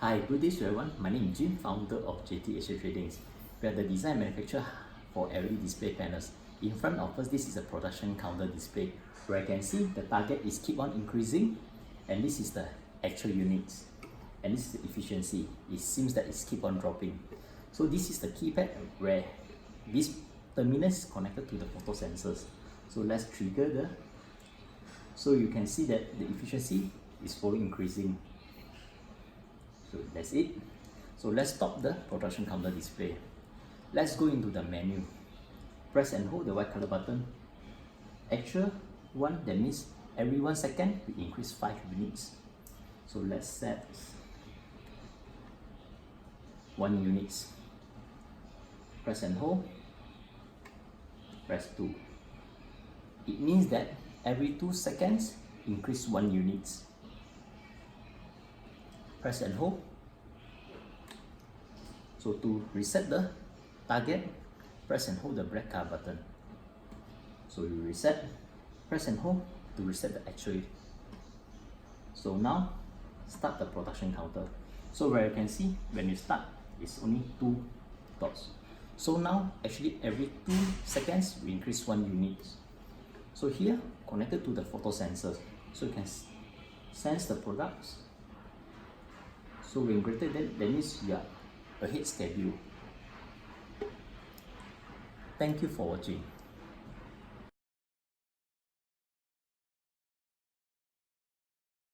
Hi, good day to everyone. My name is Jim, founder of JT Asia Tradings. We are the design manufacturer for LED display panels. In front of us, this is a production counter display where I can see the target is keep on increasing, and this is the actual units, and this is the efficiency. It seems that it's keep on dropping. So this is the keypad where this terminal is connected to the photo sensors. So let's trigger the, so you can see that the efficiency is slowly increasing. So that's it. So let's stop the production counter display. Let's go into the menu. Press and hold the white color button. Actual one, that means every 1 second we increase 5 units. So let's set 1 units. Press and hold. Press 2. It means that every 2 seconds increase 1 units. Press and hold. So to reset the target, press and hold the black color button. So you reset, press and hold to reset the actual. So now start the production counter. So where you can see when you start, it's only 2 dots. So now actually every 2 seconds we increase 1 unit. So here connected to the photo sensors, so you can sense the products. So when greater than, that means you are ahead schedule. Thank you for watching.